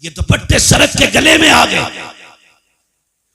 ये दुपट्टे सरक के गले में आ गए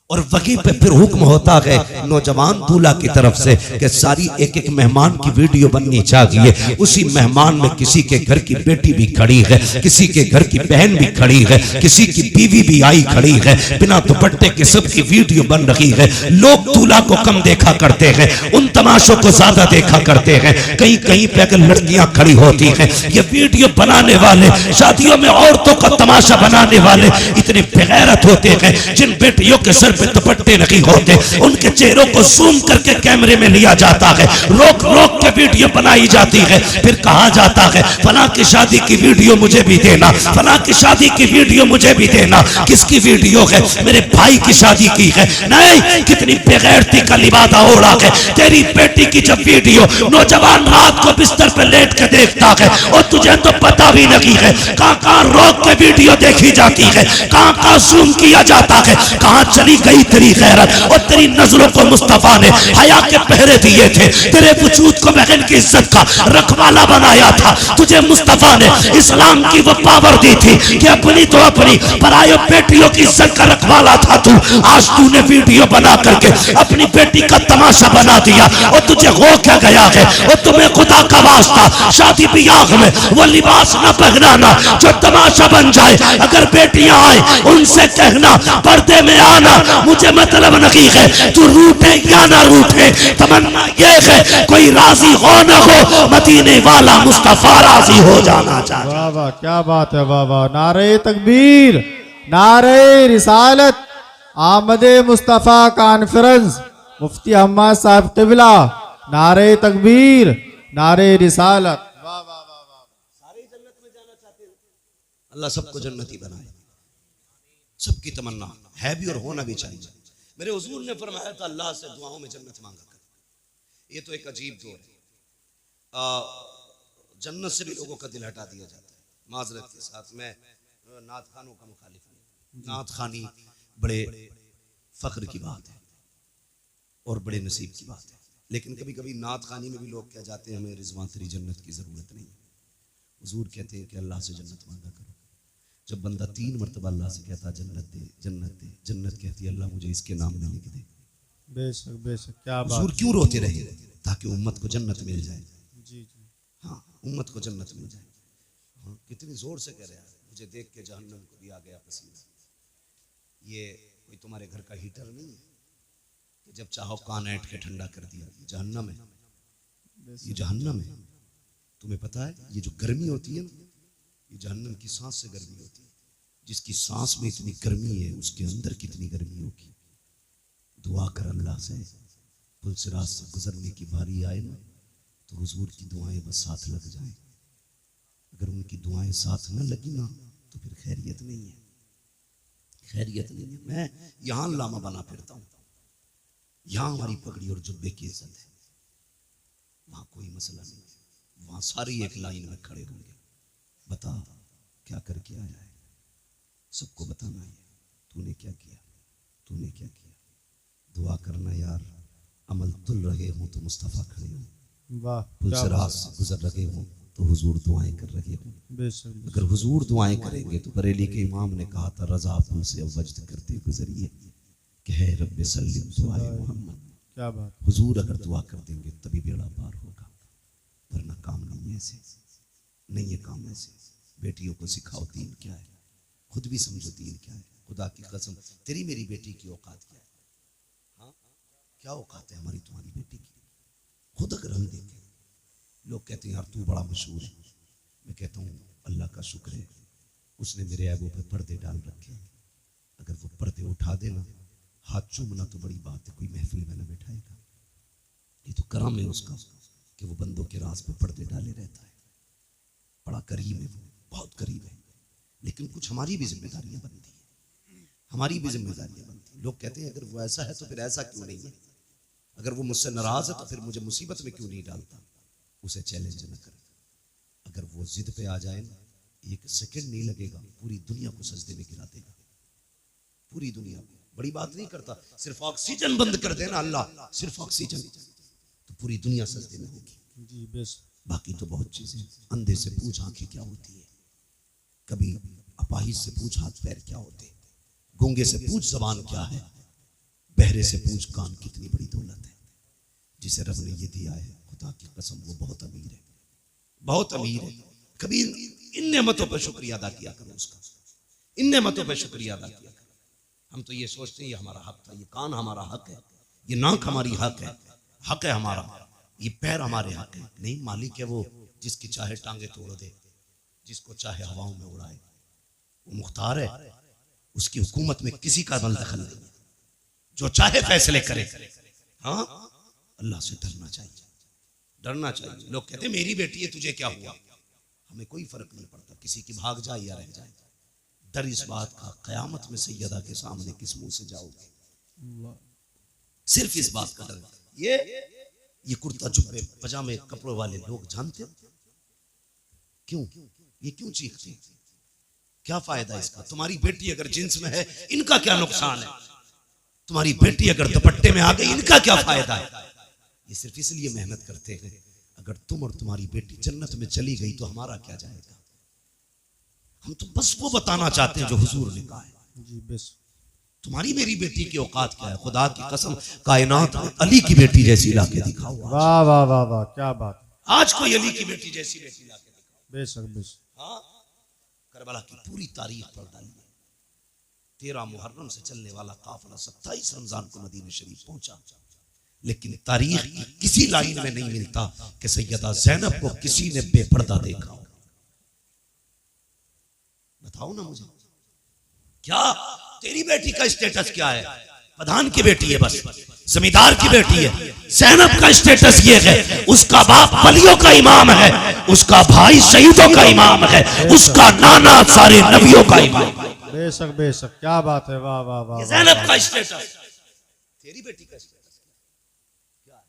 और वहीं पे फिर हुक्म होता है नौजवान दूल्हा की तरफ से कि सारी एक एक मेहमान की वीडियो बननी चाहिए। उसी मेहमान में किसी के घर की बेटी भी खड़ी है, किसी के घर की बहन भी खड़ी है, किसी की बीवी भी आई खड़ी है, बिना दुपट्टे के सबकी वीडियो बन रही है। लोग दूल्हा को कम देखा करते हैं, उन तमाशों को ज्यादा देखा करते हैं। कहीं कहीं पे अगर लड़कियां खड़ी होती हैं, ये वीडियो बनाने वाले, शादियों में औरतों का तमाशा बनाने वाले इतने बेगैरत होते हैं। जिन बेटियों के सर पे दुपट्टे नहीं होते उनके चेहरों को जूम करके कैमरे में लिया जाता है, रोक रोक के वीडियो बनाई जाती है, फिर कहा जाता है फलां की शादी की वीडियो मुझे भी देना, फलां की शादी की वीडियो मुझे भी देना। किसकी वीडियो है? मेरे भाई की शादी की है। नहीं, कितनी बेगैरती का लिबादा ओढ़ा है। तेरी बेटी की जब वीडियो नौजवान रात को बिस्तर पर लेट के देखता है और तुझे तो पता भी नहीं है कहां रोक के वीडियो देखी जाती है, कहां जूम किया जाता है, कहां चली गई तेरी गैरत। और तेरी नजरों को मुस्तफा ने हया के पहरे दिए थे, तेरे वजूद को बहन की इज्जत का रखवाला बनाया था। तुझे मुस्तफा ने इस्लाम की वो पावर दी थी कि अपनी तो अपनी परायो बेटियों की इज्जत का रखवाला था तू। आज तूने वीडियो बना करके अपनी बेटी का तमाशा बना दिया और तुझे हो क्या गया है? और तुम्हें खुदा का वास्ता शादी ब्याह में वो लिबास न पहनाना जो तमाशा बन जाए। अगर बेटियां आए उनसे कहना पर्दे में आना मुझे मतलब नहीं है, तू रूठे या ना रूठे, तमन्ना ये है कोई राजी हो ना हो, मदीने वाला मुस्तफा राजी हो जाना चाहिए। वाह वाह, क्या बात है, वाह वाह। नारे तकबीर, नारे रिसालत, आमदे मुस्तफा कॉन्फ्रेंस, मुफ्ती अहमद साहब क़िबला, नारे तकबीर, नारे रिसालत। वाह वाह वाह वाह। सारे जन्नत में जाना चाहते हैं, अल्लाह सबको जन्नती बनाए, सबकी तमन्ना है भी और होना भी चाहिए। मेरे हुजूर ने फरमाया था अल्लाह से दुआओं में जन्नत मांगा कर। ये तो एक अजीब दौर है, जन्नत से भी लोगों का दिल हटा दिया जाता है। माजरत के साथ मैं नात खानों का मुखालिफ नहीं, नात खानी बड़े फख्र की बात है और बड़े नसीब की बात है, लेकिन कभी कभी नात खानी में भी लोग कह जाते हैं हमें रिजवान तेरी जन्नत की जरूरत नहीं। हुजूर कहते हैं कि अल्लाह से जन्नत मांगा करो। जब बंदा 3 मरतबा अल्लाह से कहता जन्नत दे, जन्नत दे, जन्नत कहती है अल्लाह मुझे इसके नाम में लिख दे। बेशक बेशक, क्या बात। हुजूर क्यों रोते रहे? ताकि उम्मत को जन्नत मिल जाए। जी जी, हाँ, उम्मत को जन्नत मिल जाए। हाँ, कितनी जोर से कह रहा है, मुझे देख के जहन्नम को भी आ गया पसीना। ये कोई तुम्हारे घर का हीटर नहीं है कि जब चाहो कान ऐंठ के ठंडा कर दिया। जहन्नम है, ये जहन्नम है। तुम्हें पता है ये जो गर्मी होती है ना, ये जहन्नम की सांस से गर्मी होती है। जिसकी सांस में इतनी गर्मी है उसके अंदर कितनी गर्मी होगी। दुआ कर अल्लाह से पुलसिरात से गुजरने की बारी आए ना तो हुजूर की दुआएं बस साथ लग जाएं। अगर उनकी दुआएं साथ न लगी ना तो फिर खैरियत नहीं है, खैरियत नहीं है। मैं यहाँ लामा बना फिरता हूँ, यहाँ हमारी पगड़ी और जुब्बे की इज्जत है, वहाँ कोई मसला नहीं है। वहाँ सारी एक लाइन में खड़े होंगे, बता क्या करके आया है, सबको बताना है तूने क्या किया, तूने क्या किया। दुआ करना यार, अमल तुल रहे हो तो मुस्तफ़ा खड़े हो, वाह, पुलसिरात से गुजर रहे हो तो हुजूर दुआएं कर रहे हो। बेशक। अगर हुजूर दुआएं करेंगे तो बरेली के इमाम ने कहा था रजा पुल से वजद करते गुजरिए कि है रब्बे सल्लिम दुआए मोहम्मद। क्या बात। हुजूर अगर दुआ कर देंगे तभी बेड़ा पार होगा, वरना काम नहीं है ऐसे, नहीं है काम ऐसे। बेटियों को सिखाओ दीन क्या है, खुद भी समझो दीन क्या है। खुदा की कसम तेरी मेरी बेटी की औकात क्या है? हाँ, क्या औकात है हमारी तुम्हारी बेटी की? खुद अगर हम देखें, लोग कहते हैं यार तू बड़ा मशहूर है। मैं कहता हूँ अल्लाह का शुक्र है उसने मेरे ऐबों पे पर्दे डाल रखे हैं। अगर वो पर्दे उठा देना, हाथ चूमना तो बड़ी बात है, कोई महफिल में न बैठाएगा। ये तो करम है उसका कि वो बंदों के राज पे पर्दे डाले रहता है। बड़ा करीम है वो, बहुत करीब है। लेकिन कुछ हमारी भी जिम्मेदारियां बनती है, हमारी भी जिम्मेदारियां बनती है। लोग कहते हैं अगर वो ऐसा है तो फिर ऐसा क्यों नहीं है, अगर वो मुझसे नाराज है तो फिर मुझे मुसीबत में क्यों नहीं डालता। उसे चैलेंज न कर, अगर वो जिद पे आ जाए ना, 1 सेकंड नहीं लगेगा, पूरी दुनिया को सजदे में गिरा देगा, पूरी दुनिया को। बड़ी बात नहीं करता, सिर्फ ऑक्सीजन बंद कर देना अल्लाह, सिर्फ ऑक्सीजन, तो पूरी दुनिया सजदे में होगी। जी बेशक। बाकी तो बहुत चीजें। अंधे से पूछ आंखें क्या होती है। कभी अपाहिज से पूछ हाथ पैर क्या होते, गूंगे से पूछ जबान क्या है, बहरे से पूछ कान कितनी बड़ी दौलत है। जिसे रब ने ये दिया है, खुदा की कसम वो बहुत अमीर है, बहुत अमीर है। कभी इन नेमतों पर शुक्रिया अदा किया करो उसका, इन नेमतों पर शुक्रिया अदा किया करो। हम तो ये सोचते हैं ये हमारा हक था, ये कान हमारा हक है, ये नाक हमारी हक है हमारा, ये पैर हमारे हक है। नहीं, मालिक है वो जिसकी चाहे टांगे तोड़ दे, जिसको चाहे हवाओं में उड़ाए, वो मुख्तार है, उसकी हुकूमत में किसी का बल दखल नहीं है, जो चाहे फैसले करे। हाँ, अल्लाह से डरना चाहिए, डरना चाहिए। लोग कहते हैं मेरी बेटी है तुझे क्या हुआ, हमें कोई फर्क नहीं पड़ता, किसी की भाग जाए या रह जाए। डर इस बात का क़यामत में सैयदा के सामने किस मुंह से जाओगे, सिर्फ इस बात का डर। ये कुर्ता जुब्बे पजामे कपड़ों वाले लोग जानते हो क्यों, ये क्यों चीखते हैं, क्या फायदा इसका? तुम्हारी बेटी अगर जींस में है इनका क्या नुकसान है, तुम्हारी बेटी अगर दुपट्टे में आ गई इनका क्या फायदा है? ये सिर्फ इसलिए मेहनत करते हैं, अगर तुम और तुम्हारी बेटी जन्नत में चली गई तो हमारा क्या जाएगा? हम तो बस वो बताना चाहते हैं जो हुजूर ने कहा है। जी बस। तुम्हारी मेरी बेटी की औकात क्या है? खुदा की कसम कायनात में अली की बेटी जैसी लाके दिखाओ। वाह वाह वाह वाह, क्या बात। आज कोई अली की बेटी जैसी बेटी लाके दिखाओ। बेशक बेशक। हाँ, करबला की पूरी तारीख पढ़ डालिए। 13 मुहर्रम से चलने वाला काफिला 27 रमजान को मदीना शरीफ पहुंचा, लेकिन तारीख की किसी लाइन में नहीं मिलता कि सैयदा ज़ैनब को किसी ने बेपर्दा देखा। बताओ ना मुझे, क्या तेरी बेटी का स्टेटस क्या है? प्रधान की बेटी है, बस जमींदार की बेटी है। ज़ैनब का स्टेटस ये है, उसका बाप वलियों का इमाम है, उसका भाई शहीदों का इमाम है, उसका नाना सारे नबियों का इमाम। बेशक बेशक, क्या बात है। वाह वाह वाह। ज़ैनब का स्टेटस, तेरी बेटी का स्टेटस क्या है?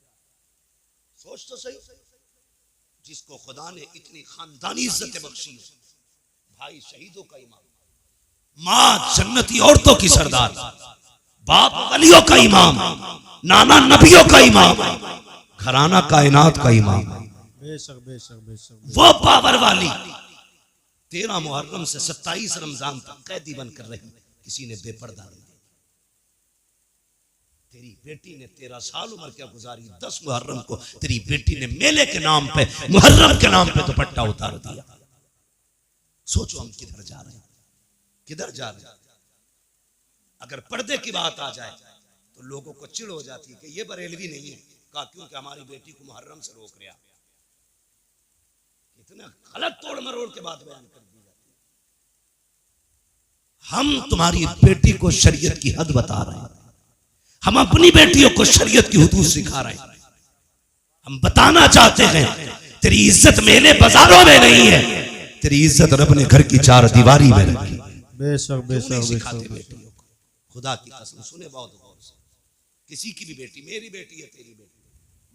सोच तो सही, जिसको खुदा ने इतनी खानदानी इज्जत बख्शी, भाई शहीदों का इमाम, माँ जन्नती औरतों की सरदार, बाप वलियों का इमाम, नाना नबियों का इमाम, घराना कायनात का इमाम। बेशक बेशक बेशक। वो पावर वाली 13 मुहर्रम से 27 रमजान तक कैदी बनकर रही, किसी ने बेपर्दा नहीं। तेरी बेटी ने 13 साल उम्र क्या गुजारी, 10 मुहर्रम को तेरी बेटी ने मेले के नाम पे, मुहर्रम के नाम पे दुपट्टा उतार दिया। सोचो हम किधर जा रहे हैं, किधर जा रहे हैं। अगर पर्दे की बात आ जाए तो लोगों को चिढ़ हो जाती है कि ये बरेलवी नहीं है, कहा क्योंकि हमारी बेटी को मुहर्रम से रोक रहा। इतना गलत तोड़ मरोड़ के बाद बयान कर दी जाती है। हम तुम्हारी बेटी को शरीयत की हद बता रहे हैं, हम अपनी बेटियों को शरीयत की हुदूद सिखा रहे हैं। हम बताना चाहते हैं तेरी इज्जत मेले बाजारों में नहीं है, तेरी इज्जत रब ने घर की 4 दीवारी में रखी। बेशक बेशक बेशक। खुदा की कसम सुने बहुत गौर से, किसी की भी बेटी, मेरी बेटी है तेरी बेटी,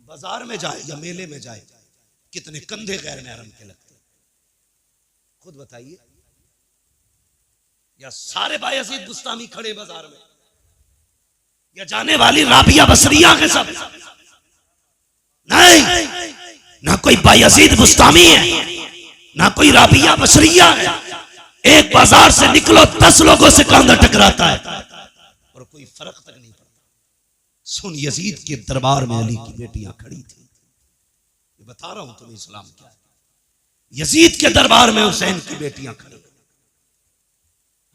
बाजार में जाए या मेले में जाए, कितने कंधे गैर महरम के लगते हैं, खुद बताइए। या सारे बायजीद बुस्तामी खड़े बाजार में, या जाने वाली राबिया बसरिया के सब? नहीं, ना कोई बायजीद बुस्तामी है, ना कोई राबिया बसरिया है। एक बाजार से निकलो 10 लोगों से कंधा टकराता है और कोई फर्क तक नहीं पड़ता। सुन, यजीद के दरबार में अली की बेटियां खड़ी थी, ये बता रहा हूं तुम्हें इस्लाम क्या है। यजीद के दरबार में हुसैन की बेटियां खड़ी।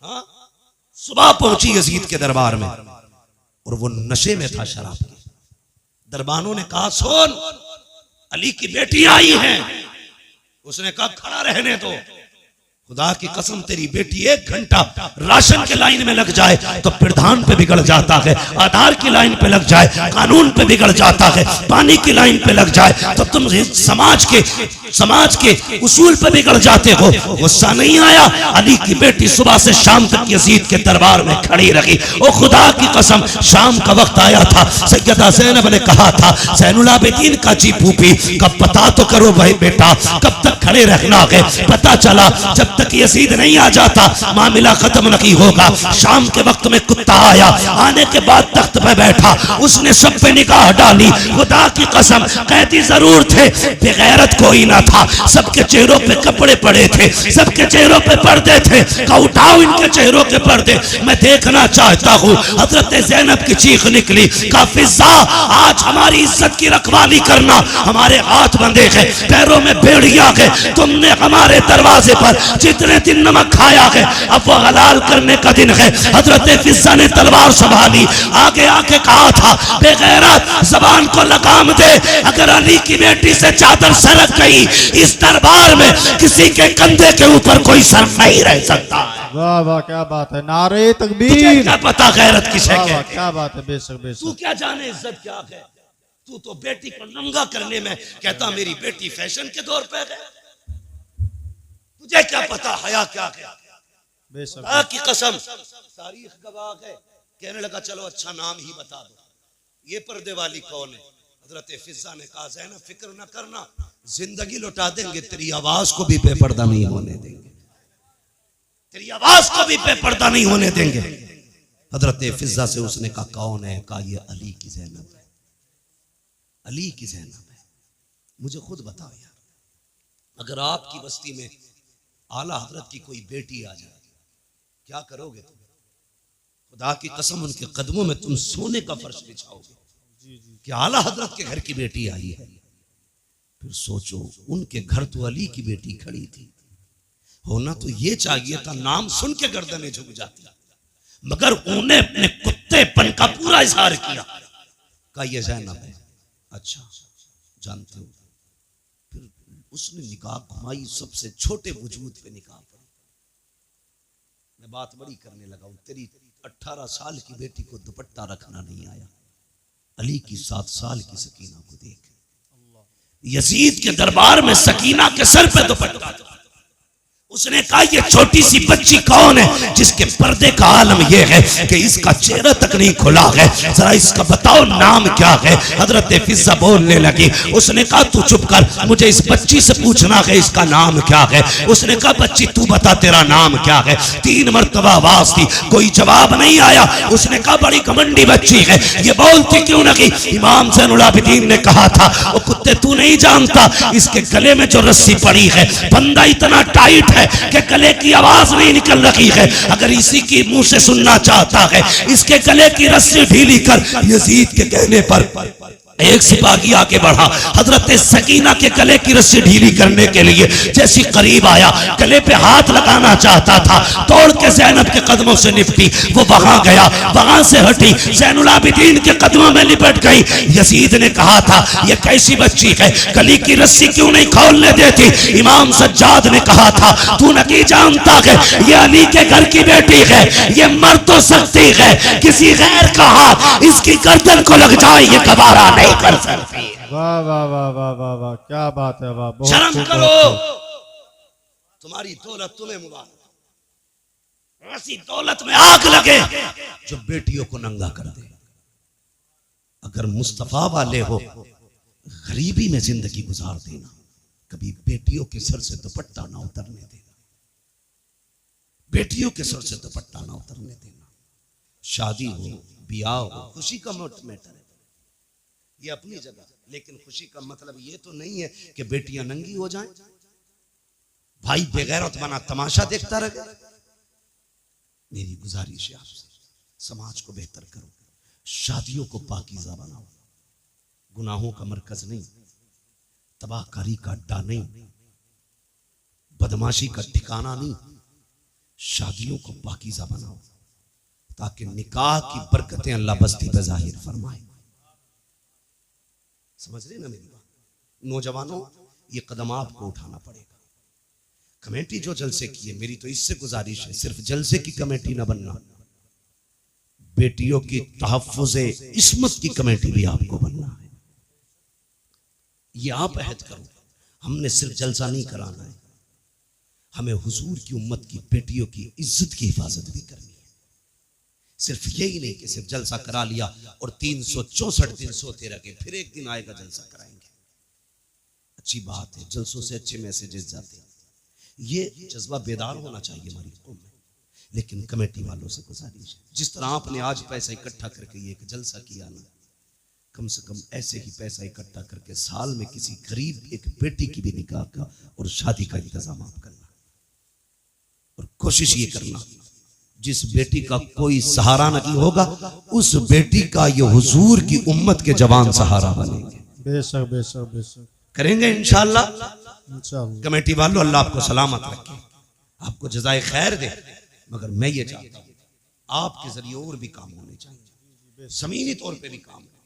हाँ, सुबह पहुंची यजीद के दरबार में और वो नशे में था शराब के। दरबानों ने कहा सुन, अली की बेटियां आई हैं। उसने कहा खड़ा रहने दो, खुदा की कसम तेरी बेटी 1 घंटा राशन के लाइन में लग जाए तो प्रधान पे बिगड़ जाता है, आधार की लाइन पे लग जाए कानून पे बिगड़ जाता है, पानी की लाइन पे लग जाए तो तुम समाज के उसूल पे बिगड़ जाते हो। गुस्सा नहीं आया? अली की बेटी सुबह से शाम तक यजीद के दरबार में खड़ी रही। ओ खुदा की कसम, शाम का वक्त आया था, सैयदा ज़ैनब ने कहा था ज़ैनुल आबिदीन का जी फूफी, कब पता तो करो भाई बेटा, कब तक खड़े रखना है? पता चला जब तक यजीद नहीं आ जाता मामला खत्म नहीं होगा। शाम के वक्त में कुत्ता आया, आने के बाद तख्त पे बैठा, उसने सब पे निगाह डाली। खुदा की कसम कैदी जरूर थे, बेगैरत कोई ना था। सबके चेहरों पे कपड़े पड़े थे, सबके चेहरों पे पर्दे थे। का उठाओ इनके चेहरों के पर्दे, मैं देखना चाहता हूँ। हजरत ज़ैनब की चीख निकली, का फिज़ा आज हमारी इज्जत की रखवाली करना। हमारे हाथ बंधे हैं, पैरों में बेड़ियां हैं, तुमने हमारे दरवाजे पर जितने दिन नमक खाया है अब वो हलाल करने का दिन है। हजरत फिज़ा ने तलवार संभाली, आगे आके कहा था, बेगैरत जबान को लगाम दे, अगर अली की बेटी से चादर सरक गई इस दरबार में किसी के कंधे के ऊपर कोई सर नहीं रह सकता। वाह वाह क्या बात है, नारे तकबीर। तुझे क्या पता गैरत किसे वाह वाह कहते हैं? क्या बात है, बेशक तू बेशक। क्या जाने इज्जत क्या है? तू तो बेटी को नंगा करने में कहता मेरी बेटी फैशन के दौर पे है। तुझे क्या पता हया क्या है? बेशक खुदा की कसम तारीख गवाह है। कहने लगा चलो अच्छा नाम ही बता दो, ये पर्दे वाली कौन है? हजरत फिज़ा ने कहा ज़ैनब फिक्र न करना, जिंदगी लौटा देंगे, तेरी आवाज को भी बेपर्दा नहीं होने देंगे, तेरी आवाज को भी बेपर्दा नहीं होने देंगे। हजरत फिज़ा से उसने कहा कौन है? कहा ये अली की ज़ैनब है, अली की ज़ैनब है। मुझे खुद बताओ यार, अगर आपकी बस्ती में आला हजरत की कोई बेटी आ जाए क्या करोगे तुम? खुदा की कसम उनके कदमों में तुम सोने का फर्श बिछाओगे कि आला हजरत के घर की बेटी आई है। फिर सोचो उनके घर तो अली की बेटी खड़ी थी, होना तो ये चाहिए था नाम सुन के गर्दनें झुक जाती, मगर उन्हें अपने कुत्तेपन का पूरा इजहार किया। कहा ये ज़ैनब है, अच्छा जानते हो। फिर उसने निकाह घुमाई, सबसे छोटे वजूद पे निकाह पड़ी। मैं बात बड़ी करने लगा हूं, तेरी 18 साल की बेटी को दुपट्टा रखना नहीं आया, अली की 7 साल की सकीना को देख। यजीद के दरबार में सकीना के सर पे दुपट्टा था। उसने कहा ये छोटी सी बच्ची कौन है जिसके पर्दे का आलम यह है कि इसका चेहरा तक नहीं खुला है, जरा इसका बताओ नाम क्या है? हजरत फिज़ा बोलने लगी। उसने कहा तू चुप कर, मुझे इस बच्ची से पूछना है इसका नाम क्या है। उसने कहा बच्ची तू बता तेरा नाम क्या है। 3 मरतबा आवाज दी, कोई जवाब नहीं आया। उसने कहा बड़ी घमंडी बच्ची है, ये बोलती क्यों नहीं? इमाम ज़ैनुल आबिदीन ने कहा था ओ कुत्ते तू नहीं जानता इसके गले में जो रस्सी पड़ी है बंदा इतना टाइट है कि गले की आवाज नहीं निकल रही है। अगर इसी की मुंह से सुनना चाहता है इसके गले की रस्सी ढीली कर। यजीद के कहने पर एक सिपाही आगे बढ़ा, हजरत सकीना के गले की रस्सी ढीली करने के लिए जैसी करीब आया, गले पे हाथ लगाना चाहता था, तोड़ के ज़ैनब के कदमों से निपटी। वो वहां गया, वहां से हटी, ज़ैनुल आबिदीन के कदमों में लिपट गई। यजीद ने कहा था ये कैसी बच्ची है, गले की रस्सी क्यों नहीं खोलने देती? इमाम सज्जाद ने कहा था तू नहीं जानता है ये अली के घर की बेटी है, ये मर तो सकती है, किसी गैर का हाथ इसकी गर्दन को लग जाए ये गवारा नहीं कर सकती। वाह वाह वाह वाह वाह वाह क्या बात है, वाह बहुत शर्म खूब, करो, बहुत खूब। तुम्हारी दौलत तुम्हें मुबारक। ऐसी दौलत में आग लगे जो बेटियों को नंगा कर दे। अगर मुस्तफा वाले हो गरीबी में जिंदगी गुजार देना, कभी बेटियों के सर से दुपट्टा ना उतरने देना, बेटियों के सर से दुपट्टा ना उतरने देना। शादी हो, ब्याह हो, खुशी का मैटर है ये अपनी जगह, लेकिन खुशी का मतलब ये तो नहीं है कि बेटियां नंगी हो जाएं, भाई बेगैरत बना तमाशा देखता रहे। मेरी गुजारिश है आपसे, समाज को बेहतर करो, शादियों को पाकीज़ा बनाओ, गुनाहों का मरकज नहीं, तबाहकारी का अड्डा नहीं, बदमाशी का ठिकाना नहीं। शादियों को पाकीज़ा बनाओ ताकि निकाह की बरकतें अल्लाह बस्ती पे जाहिर फरमाए। समझ रहे ना मेरी बात? नौजवानों ये कदम आपको उठाना पड़ेगा। कमेटी जो जलसे की है, मेरी तो इससे गुजारिश है सिर्फ जलसे की कमेटी ना बनना, बेटियों की तहफ़्फ़ुज़े इस्मत की कमेटी भी आपको बनना है। ये आप अहद करो, हमने सिर्फ जलसा नहीं कराना है, हमें हुजूर की उम्मत की बेटियों की इज्जत की हिफाजत भी करनी है। सिर्फ यही नहीं कि सिर्फ जलसा करा लिया और 364 दिन सोते रह गए, फिर एक दिन आएगा जलसा कराएंगे। अच्छी बात है, जलसों से अच्छे मैसेजेस जाते हैं। ये जज्बा बेदार होना चाहिए हमारी कौम में। लेकिन कमेटी वालों से गुजारिश है, जिस तरह आपने आज पैसा इकट्ठा करके ये एक जलसा किया ना, कम से कम ऐसे ही पैसा इकट्ठा करके साल में किसी गरीब एक बेटी की भी निकाह का और शादी का इंतजाम आप करना। और कोशिश ये करना जिस बेटी का कोई सहारा नहीं होगा, उस बेटी का ये हुजूर की उम्मत के जवान सहारा बनेंगे। बेशक बेशक बेशक करेंगे इंशाअल्लाह। इंशाअल्लाह। कमेटी वालों, अल्लाह आपको सलामत रखे, आपको जज़ाए खैर दे। मगर मैं ये चाहता हूँ आपके जरिए और भी काम होने चाहिए, ज़मीनी तौर पे भी काम है।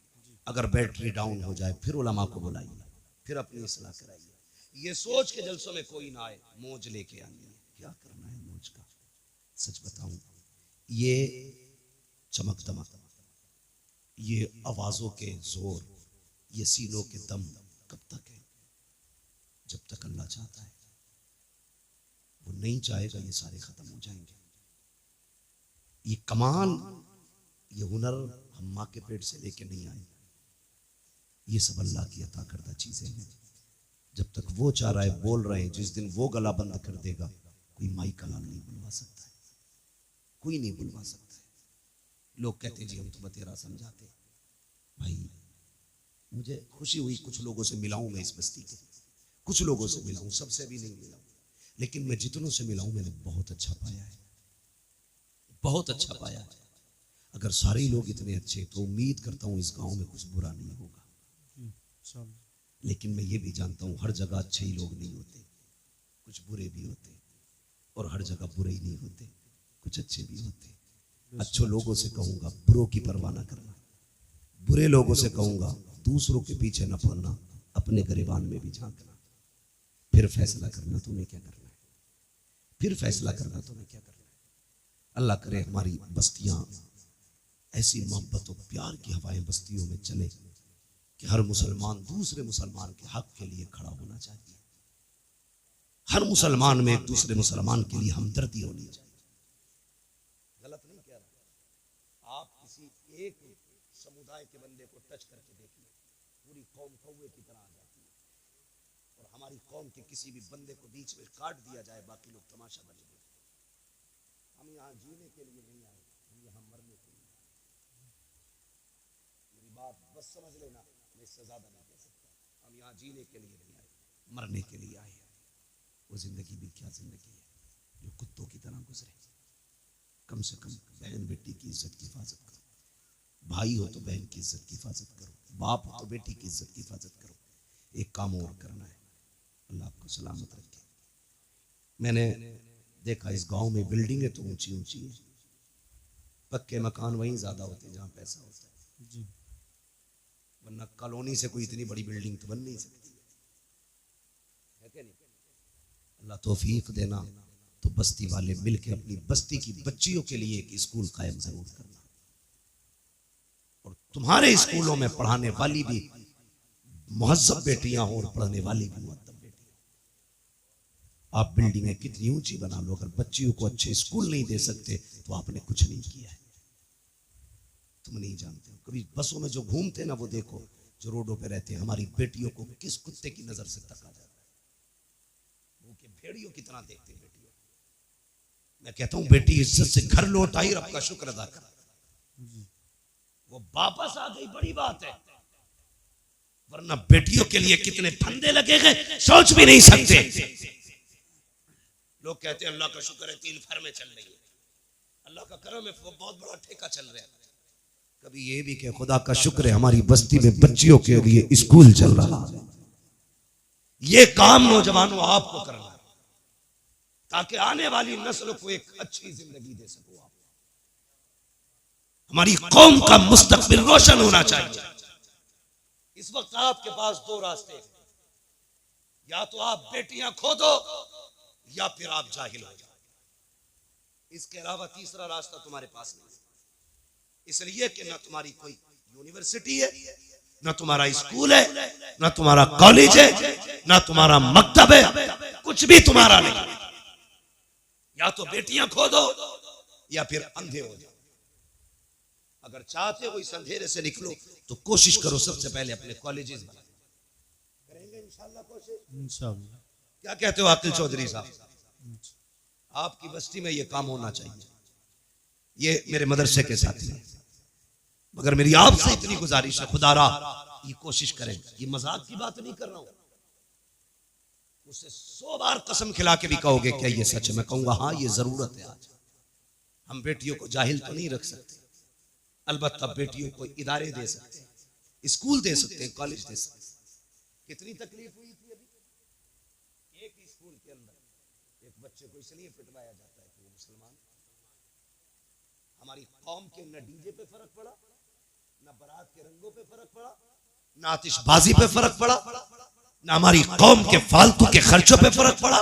अगर बैटरी डाउन हो जाए फिर उलमा को बुलाइए, फिर अपनी इस्लाह कराइए। ये सोच के जलसों में कोई ना आए मौज लेके आनी है, क्या करना है मौज का। सच बताऊं, ये चमक दमक, ये आवाजों के जोर, ये सीनों के दम कब तक है? जब तक अल्लाह चाहता है। वो नहीं चाहेगा ये सारे खत्म हो जाएंगे। ये कमाल, ये हुनर हम माँ के पेट से लेके नहीं आए, ये सब अल्लाह की अता करदा चीजें हैं। जब तक वो चाह रहा है बोल रहे हैं, जिस दिन वो गला बंद कर देगा कोई माई कलाम नहीं बुलवा सकता है, कोई नहीं बुलवा सकता है। लोग कहते हैं जी हम तो बतेरा समझाते। भाई मुझे खुशी हुई, कुछ लोगों से मिला हूं मैं इस बस्ती के, कुछ लोगों से मिला हूं, सबसे भी नहीं मिला हूं, लेकिन मैं जितनों से मिला हूं मैंने बहुत अच्छा पाया है, बहुत अच्छा पाया है। अगर सारे लोग इतने अच्छे तो उम्मीद करता हूं इस गांव में कुछ बुरा नहीं होगा। लेकिन मैं ये भी जानता हूं हर जगह अच्छे ही लोग नहीं होते, कुछ बुरे भी होते, और हर जगह बुरे ही नहीं होते, कुछ अच्छे भी होते। अच्छे लोगों से कहूंगा बुरों की परवाह ना करना, बुरे लोगों से कहूंगा दूसरों के पीछे न पड़ना, अपने गिरबान में भी झांकना, फिर फैसला करना तुम्हें क्या करना है, फिर फैसला करना तुम्हें क्या करना है। अल्लाह करे हमारी बस्तियां ऐसी मोहब्बत और प्यार की हवाएं बस्तियों में चले कि हर मुसलमान दूसरे मुसलमान के हक के लिए खड़ा होना चाहिए, हर मुसलमान में एक दूसरे मुसलमान के लिए हमदर्दी होनी चाहिए। गलत नहीं कह रहा, आप किसी एक समुदाय के बंदे को टच करके देखिए, पूरी कौम कौवे की तरह आ जाती है। और हमारी कौम के किसी भी बंदे को बीच में काट दिया जाए, बाकी लोग तमाशा बनेंगे। हम यहाँ जीने के लिए नहीं आए, हम यहाँ मरने के लिए आए। मेरी बात बस समझ लेना, मैं इससे ज्यादा नहीं कह सकता। हम यहाँ जीने के लिए नहीं आए, मरने के लिए आए हैं। वो जिंदगी भी क्या जिंदगी है जो कुत्तों की तरह गुजरे। कम से कम बहन बेटी की इज्जत की हिफाजत करो, भाई हो तो बहन की इज्जत की हिफाजत करो, बाप हो तो बेटी की इज्जत की हिफाजत करो। एक काम और करना है, अल्लाह आपको सलामत रखे। मैंने देखा इस गांव में बिल्डिंगें तो ऊंची ऊंची है, पक्के मकान वहीं ज्यादा होते हैं जहां पैसा होता है जी, वरना कॉलोनी से कोई इतनी बड़ी बिल्डिंग तो बन नहीं सकती है क्या नहीं। अल्लाह तौफीक देना तो बस्ती वाले मिलके अपनी बस्ती की बच्चियों के लिए एक स्कूल कायम जरूर करना, और तुम्हारे स्कूलों में पढ़ाने वाली भी मुहज्जब बेटियां हो और पढ़ने वाली भी मुअद्दब बेटियां। आप बिल्डिंगें कितनी ऊंची बना लो, अगर बच्चियों को अच्छे स्कूल नहीं दे सकते तो आपने कुछ नहीं किया है। तुम नहीं जानते हो, कभी बसों में जो घूमते ना वो देखो, जो रोडों पे रहते हैं, हमारी बेटियों को किस कुत्ते की नजर से तका जाता है, भूखे भेड़ियों की तरह देखते हैं बेटियों। मैं कहता हूं बेटी इज्जत से घर लौट आई, रब का शुक्र अदा कर, वो वापस आ गई, बड़ी बात है। वरना बेटियों के लिए कितने फंदे लगे गए सोच भी नहीं सकते। लोग कहते हैं अल्लाह का शुक्र है 3 फर्में चल रही है, अल्लाह का करम है, वो बहुत बड़ा ठेका चल रहा है। कभी ये भी कि खुदा का शुक्र है हमारी बस्ती में बच्चियों के लिए स्कूल चल रहा है। ये काम नौजवानों आपको करना है ताकि आने वाली नस्ल को एक अच्छी जिंदगी दे सको आप। हमारी कौम का मुस्तकबिल रोशन होना चाहिए। इस वक्त आपके पास 2 रास्ते हैं, या तो आप बेटियां खो दो या फिर आप जाहिल हो जाओ। इसके अलावा तीसरा रास्ता तुम्हारे पास नहीं। इसलिए कि ना तुम्हारी कोई यूनिवर्सिटी है, ना तुम्हारा स्कूल है, ना तुम्हारा कॉलेज है, ना तुम्हारा मकतब है, कुछ भी तुम्हारा नहीं। या तो बेटियां खो दो या फिर अंधे हो जाओ। अगर चाहते हो इस अंधेरे से निकलो तो कोशिश करो सबसे पहले अपने कॉलेजेस बनाने। करेंगे इंशाल्लाह कोशिश, इंशाल्लाह। क्या कहते हो आकिल चौधरी साहब? आपकी बस्ती में ये काम होना चाहिए। ये मेरे मदरसे के साथी हैं, मगर मेरी आपसे इतनी गुजारिश है, खुदारा ये कोशिश करें, ये मजाक की बात नहीं कर रहा हूं, मुझसे 100 बार कसम खिला के भी कहोगे क्या ये सच है, मैं कहूंगा हाँ ये जरूरत है। आज हम बेटियों को जाहिल तो नहीं रख सकते, अलबत्ता बेटियों को इदारे दे सकते हैं, स्कूल दे सकते हैं, कॉलेज दे सकते हैं। कितनी तकलीफ हुई थी अभी, एक ही स्कूल के अंदर एक बच्चे को इसलिए पिटवाया जाता है कि वो मुसलमान। हमारी कौम के न डीजे पे फर्क पड़ा, न बारात के रंगों पे फर्क पड़ा, न आतिशबाजी पे फर्क पड़ा, न हमारी कौम के फालतू के खर्चों पे फर्क पड़ा।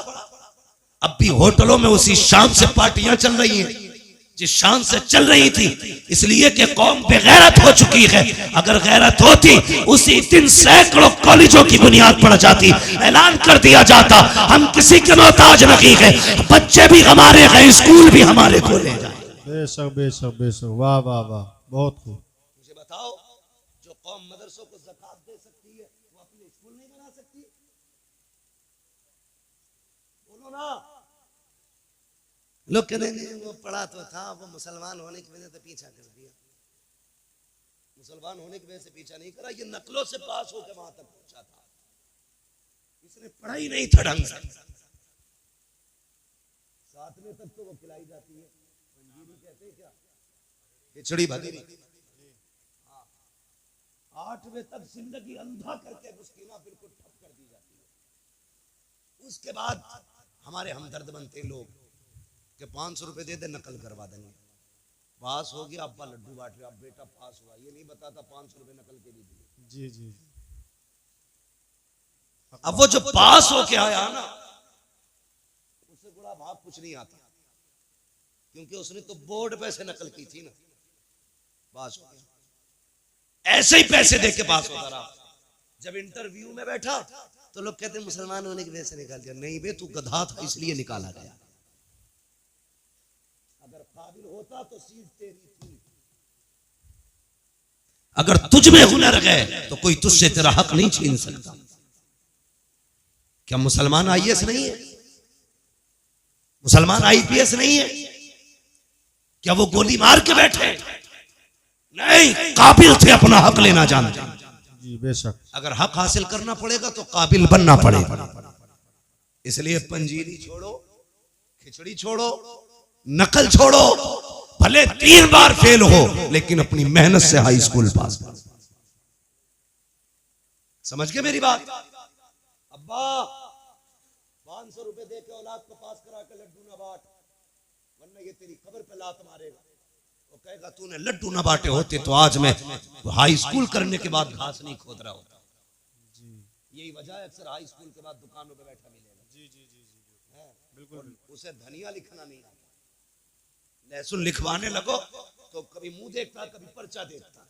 अब भी होटलों में उसी शान से पार्टियां चल रही हैं जिस शान से चल रही थी, इसलिए कि कौम बेगैरत हो चुकी है। अगर गैरत होती उसी दिन सैकड़ों कॉलेजों की बुनियाद पड़ जाती, ऐलान कर दिया जाता हम किसी के मोहताज नहीं है, बच्चे भी हमारे हैं, स्कूल भी हमारे खोले जाए। बेशक बेशक बेशक, वाह वाह वाह, बहुत खूब। मुझे बताओ, जो कौम मदरसों को ज़कात दे सकती है वो अपने स्कूल नहीं बना सकती? बोलो ना। लोग कहते हैं वो पढ़ा तो था, वो मुसलमान होने की वजह से पीछा कर दिया। मुसलमान होने की वजह से पीछा नहीं करा, ये नकलों से पास होकर वहां तक पहुंचा था, इसने पढ़ाई नहीं था ढंग से। 7वें तक तो वो खिलाई जाती है, पंजीरी कहते हैं क्या, खिचड़ी भदीरी। 8वें तक जिंदगी अंधा करके मुस्किना बिल्कुल ठप कर दी जाती है। उसके बाद हमारे हमदर्द बनते लोग कि 500 रुपए दे दे नकल करवा देंगे, पास हो गया, अब्बा लड्डू बांट रहे, अब बेटा पास हुआ, ये नहीं बताता 500 रुपए नकल के भी दिए। जी जी। अब वो जो पास हो के आया ना, उससे बड़ा भाग कुछ नहीं आता, क्योंकि उसने तो बोर्ड पे से नकल की थी ना, पास हो गया। ऐसे ही पैसे दे के पास होता रहा। जब इंटरव्यू में बैठा तो लोग कहते मुसलमान होने की वजह से निकाल दिया। नहीं बे, तू गधा था इसलिए निकाला गया, अगर काबिल होता तो सीट तेरी थी। अगर तुझ में हुनर है तो कोई तुझसे तेरा हक नहीं छीन सकता। क्या मुसलमान आईएएस नहीं है? मुसलमान आईपीएस नहीं है? क्या वो गोली मार के बैठे? नहीं, काबिल थे अपना हक लेना जानते। जी बेशक। अगर हक हासिल करना पड़ेगा तो काबिल बनना पड़ेगा। इसलिए पंजीरी छोड़ो, खिचड़ी छोड़ो, नकल छोड़ो, भले 3 बार फेल हो लेकिन अपनी मेहनत से हाई स्कूल पास। समझ गए मेरी बात? अब्बा 500 रुपए दे के औलाद को पास करा के लड्डू ना बांट, वरना ये तेरी कब्र पे लात मारेगा। वो कहेगा तूने लड्डू ना बांटे होते तो आज मैं हाई स्कूल करने के बाद घास नहीं खोद रहा होता। यही वजह है अक्सर हाई स्कूल के बाद दुकानों पे बैठा मिलेगा। जी जी जी जी बिल्कुल। उसे धनिया लिखना नहीं आता, लहसुन लिखवाने लगो तो कभी मुंह देखता, कभी पर्चा देखता।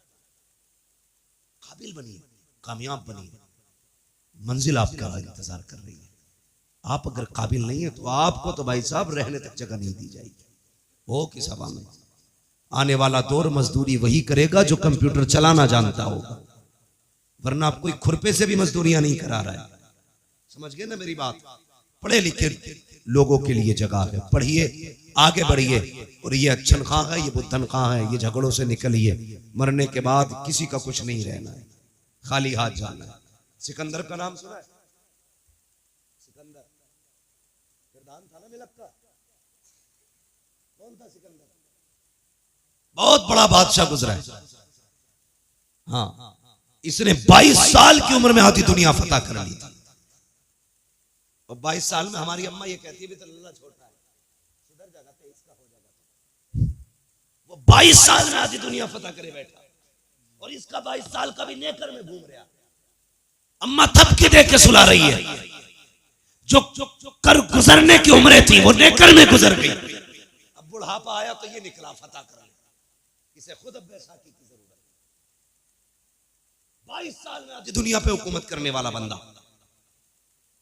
काबिल बनिए, कामयाब बनिए, मंजिल आपका इंतजार कर रही है। आप अगर काबिल नहीं है तो आपको तो भाई साहब रहने तक जगह नहीं दी जाएगी। वो किस हवा में आने वाला दौर मजदूरी वही करेगा जो कंप्यूटर चलाना जानता होगा, वरना आप कोई खुरपे से भी मजदूरियां नहीं करा रहा है। समझ गए ना मेरी बात? पढ़े लिखे लोगों के लिए जगह है, पढ़िए, आगे बढ़िए। और ये अच्छन खां है, ये बुद्धन खां है, ये झगड़ों से निकलिए। मरने के बाद किसी का कुछ नहीं रहना है, खाली हाथ जाना है। सिकंदर का नाम सुना है? सिकंदर किरदान था ना मिलक का। कौन था सिकंदर? बहुत बड़ा बादशाह गुजरा है। हाँ, इसने 22 साल की उम्र में आधी दुनिया फतह कर ली थी। और 22 साल में हमारी अम्मा ये कहती है भी तो लल्ला छोटा है, सुधर जाएगा, 23 का हो जाएगा। वो 22 साल में आधी दुनिया फतह करे बैठा, और इसका 22 साल का भी नेकर में घूम रहा। अम्मा थपकी दे के सुला रही है। जो कर गुजरने की उम्रें थी वो नेकर में गुजर गई। अब बुढ़ापा आया तो ये निकला फतह कर, इसे खुद अब बैसाखी की जरूरत है। 22 साल में आधी दुनिया पे हुकूमत करने वाला बंदा,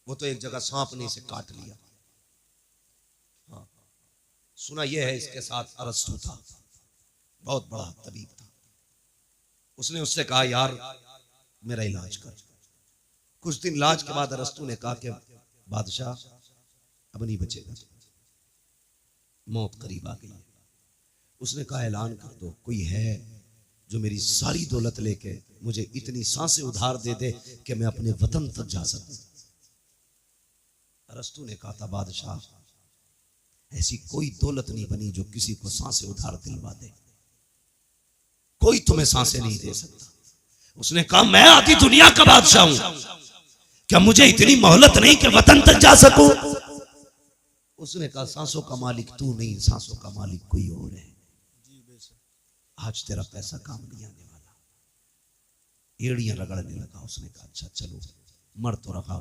वो तो एक जगह सांप ने इसे काट लिया। हाँ, सुना यह है इसके साथ अरस्तु था, बहुत बड़ा तबीब था। उसने उससे कहा यार मेरा इलाज कर। कुछ दिन इलाज के बाद अरस्तु ने कहा कि बादशाह अब नहीं बचेगा, मौत करीब आ गई। उसने कहा ऐलान कर दो कोई है जो मेरी सारी दौलत लेके मुझे इतनी सांसें उधार दे दे कि मैं अपने वतन तक जा सकूं। अरस्तु ने कहा था बादशाह ऐसी कोई दौलत नहीं बनी जो किसी को सांसें उधार दिलवा दे, कोई तुम्हें सांसें नहीं दे सकता। उसने कहा मैं आधी दुनिया का बादशाह हूं, क्या मुझे इतनी मोहलत नहीं कि वतन तक जा सकूं? उसने कहा सांसों का मालिक तू नहीं, सांसों का मालिक कोई और है। आज तेरा पैसा काम नहीं आने वाला। एड़ियां रगड़ने लगा। उसने कहा अच्छा चलो मर तो रखा,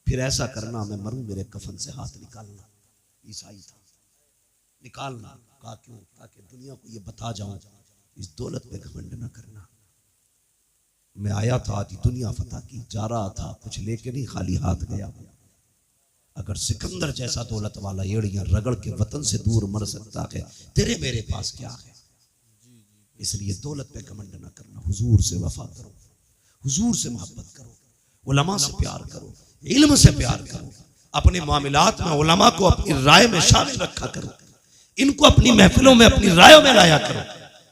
फिर ऐसा करना मैं मरूं मेरे कफन से हाथ निकालना। ईसाई था, निकालना। कहा क्यों? ताकि दुनिया को ये बता जाऊं इस दौलत पे घमंड न करना। मैं आया था आधी दुनिया फतह की, जा रहा था कुछ लेके नहीं, खाली हाथ गया। अगर सिकंदर जैसा दौलत वाला एड़ियां रगड़ के वतन से दूर मर सकता है, तेरे मेरे पास क्या है? इसलिए दौलत पे घमंड न करना, हुजूर से वफा करो, हुजूर से मोहब्बत करो, उलमा से प्यार करो, इल्म से प्यार करो, अपने मामलात में उलमा को अपनी राय में शामिल रखा करो, इनको अपनी महफिलों में अपनी रायों में लाया करो।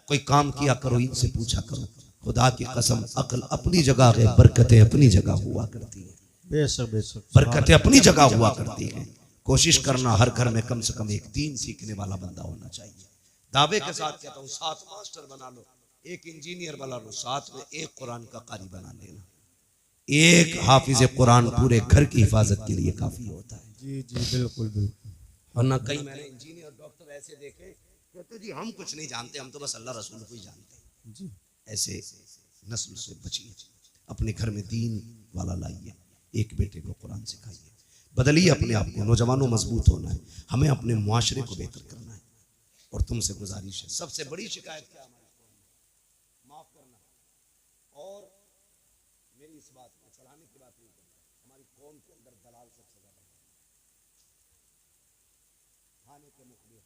कोई काम किया करो इनसे पूछा करो। खुदा की कसम अक्ल अपनी जगह है, बरकतें अपनी जगह हुआ करती है। बेशक बेशक बरकतें अपनी जगह हुआ करती हैं। कोशिश करना हर घर में कम से कम एक दीन सीखने वाला बंदा होना चाहिए। दावे के साथ कहता हूँ 7 मास्टर बना लो, 1 इंजीनियर बना लो, साथ में 1 कुरान का कारी बना लेना। 1 हाफिज कुरान पूरे घर की हिफाजत के लिए काफी होता है। जी जी बिल्कुल बिल्कुल। वरना कई मैंने इंजीनियर डॉक्टर ऐसे देखे कहते जी हम कुछ नहीं जानते, हम तो बस अल्लाह रसूल को ही जानते हैं जी। ऐसे नस्ल से बचिए, अपने घर में दीन वाला लाइए, एक बेटे को कुरान सिखाइए, बदलिए अपने आप को। नौजवानों मजबूत होना है, हमें अपने मुआशरे को बेहतर करना है। और तुमसे गुजारिश है, सबसे बड़ी शिकायत क्या हमारी कौम में? माफ करना। और मेरी इस बात को चढ़ाने की बात नहीं करता, हमारी कौम के अंदर दलाल सबसे ज्यादा है। खाने के मुखबिर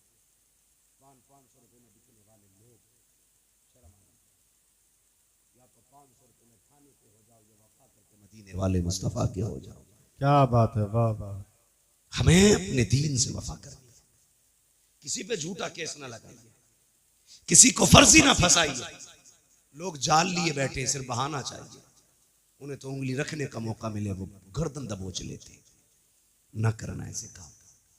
500 रुपए में बिकने वाले लोग, शर्म आना, या तो 500 रुपए में खाने के हो जाओ या वफा करके मदीने वाले मुस्तफा के हो जाओ। क्या बात है, वाह वाह। हमें अपने दीन से वफा करनी है। किसी पे झूठा केस ना लगाइए, किसी को फर्जी ना फंसाइए। लोग जाल लिए बैठे सिर्फ बहाना चाहिए, उन्हें तो उंगली रखने का मौका मिले वो गर्दन दबोच लेते। ना करना ऐसे काम।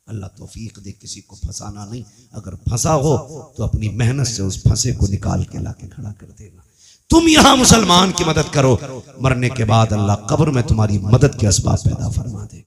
अल्लाह तौफीक दे, किसी को फंसाना नहीं। अगर फंसा हो तो अपनी मेहनत से उस फंसे को निकाल के लाके खड़ा कर देना। तुम यहां मुसलमान की मदद करो, मरने के बाद अल्लाह कब्र में तुम्हारी मदद के असबाब पैदा फरमा दे।